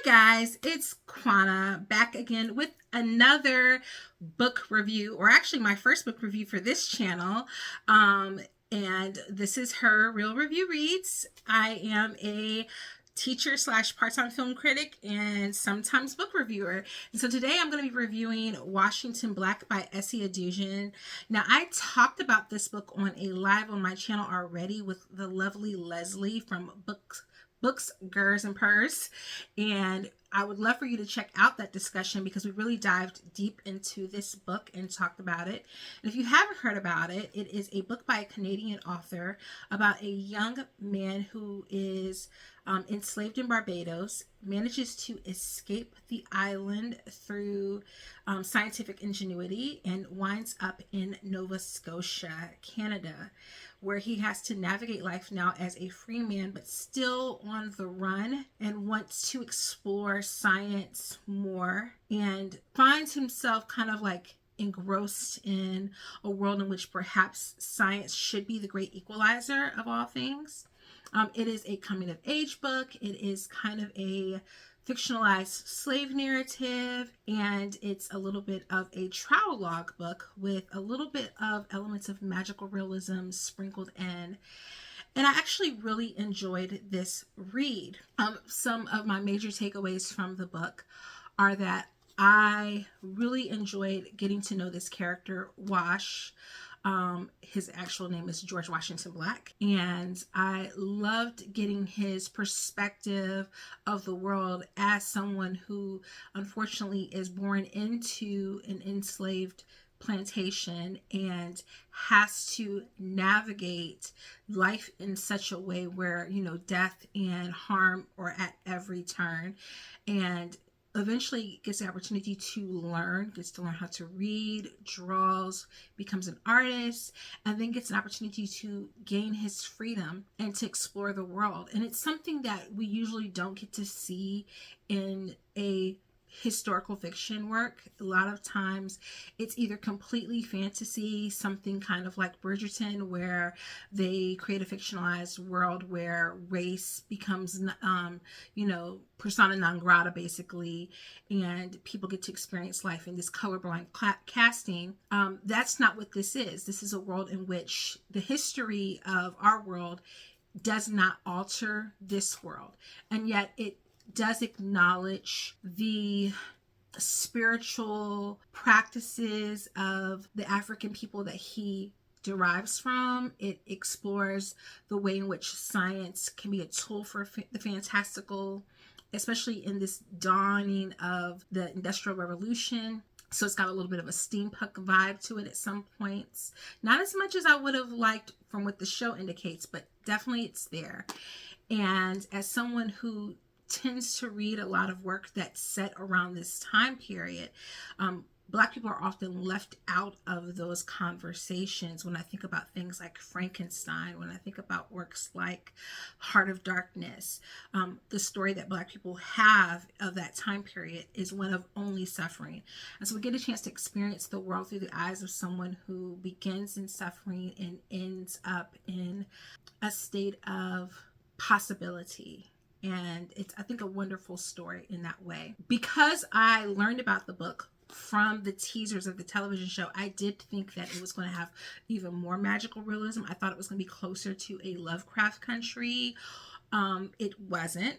Guys, it's Quana back again with another book review, or actually my first book review for this channel. And this is her Real Review Reads. I am a teacher slash part-time film critic and sometimes book reviewer. And so today I'm going to be reviewing Washington Black by Esi Edugyan. Now, I talked about this book on a live on my channel already with the lovely Leslie from Books, Gers, and Purrs, and I would love for you to check out that discussion because we really dived deep into this book and talked about it. And if you haven't heard about it, it is a book by a Canadian author about a young man who is enslaved in Barbados, manages to escape the island through scientific ingenuity, and winds up in Nova Scotia, Canada, where he has to navigate life now as a free man, but still on the run, and wants to explore science more, and finds himself kind of like engrossed in a world in which perhaps science should be the great equalizer of all things. It is a coming of age book. It is kind of a fictionalized slave narrative, and it's a little bit of a travel log book with a little bit of elements of magical realism sprinkled in. And I actually really enjoyed this read. Some of my major takeaways from the book are that I really enjoyed getting to know this character, Wash. His actual name is George Washington Black, and I loved getting his perspective of the world as someone who unfortunately is born into an enslaved plantation and has to navigate life in such a way where, you know, death and harm are at every turn, and eventually gets the opportunity to gets to learn how to read, draws, becomes an artist, and then gets an opportunity to gain his freedom and to explore the world. And it's something that we usually don't get to see in a historical fiction work. A lot of times it's either completely fantasy, something kind of like Bridgerton, where they create a fictionalized world where race becomes persona non grata basically, and people get to experience life in this colorblind casting. That's not what this is. This is a world in which the history of our world does not alter this world, and yet it does acknowledge the spiritual practices of the African people that he derives from. It explores the way in which science can be a tool for the fantastical, especially in this dawning of the Industrial Revolution. So it's got a little bit of a steampunk vibe to it at some points. Not as much as I would have liked from what the show indicates, but definitely it's there. And as someone who tends to read a lot of work that's set around this time period, Black people are often left out of those conversations. When I think about things like Frankenstein, when I think about works like Heart of Darkness, the story that Black people have of that time period is one of only suffering. And so we get a chance to experience the world through the eyes of someone who begins in suffering and ends up in a state of possibility. And it's, I think, a wonderful story in that way. Because I learned about the book from the teasers of the television show, I did think that it was going to have even more magical realism. I thought it was going to be closer to a Lovecraft Country. It wasn't,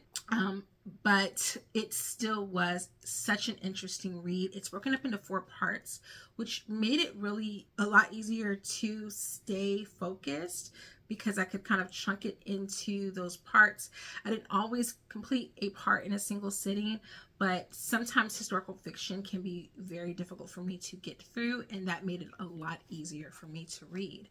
but it still was such an interesting read. It's broken up into 4 parts, which made it really a lot easier to stay focused, because I could kind of chunk it into those parts. I didn't always complete a part in a single sitting, but sometimes historical fiction can be very difficult for me to get through, and that made it a lot easier for me to read.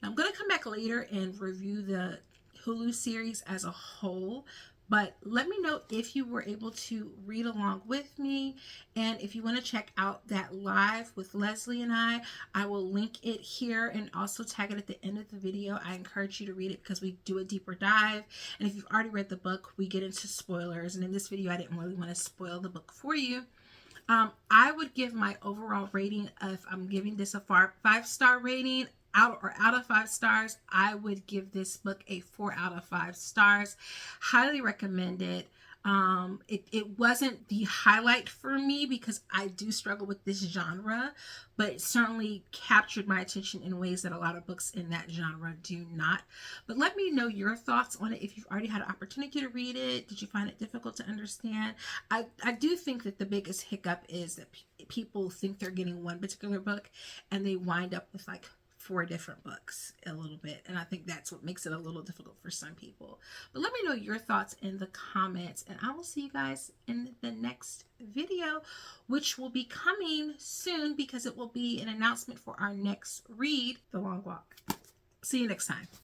Now, I'm going to come back later and review the Hulu series as a whole, but let me know if you were able to read along with me, and if you want to check out that live with Leslie and I will link it here and also tag it at the end of the video. I encourage you to read it because we do a deeper dive, and if you've already read the book, we get into spoilers, and in this video I didn't really want to spoil the book for you. I would give my overall rating, if I'm giving this a 5-star rating, out of 5 stars, I would give this book a 4 out of 5 stars. Highly recommend it. It wasn't the highlight for me because I do struggle with this genre, but it certainly captured my attention in ways that a lot of books in that genre do not. But let me know your thoughts on it. If you've already had an opportunity to read it, did you find it difficult to understand? I do think that the biggest hiccup is that people think they're getting one particular book and they wind up with like four different books a little bit, and I think that's what makes it a little difficult for some people. But let me know your thoughts in the comments, and I will see you guys in the next video, which will be coming soon because it will be an announcement for our next read, The Long Walk. See you next time.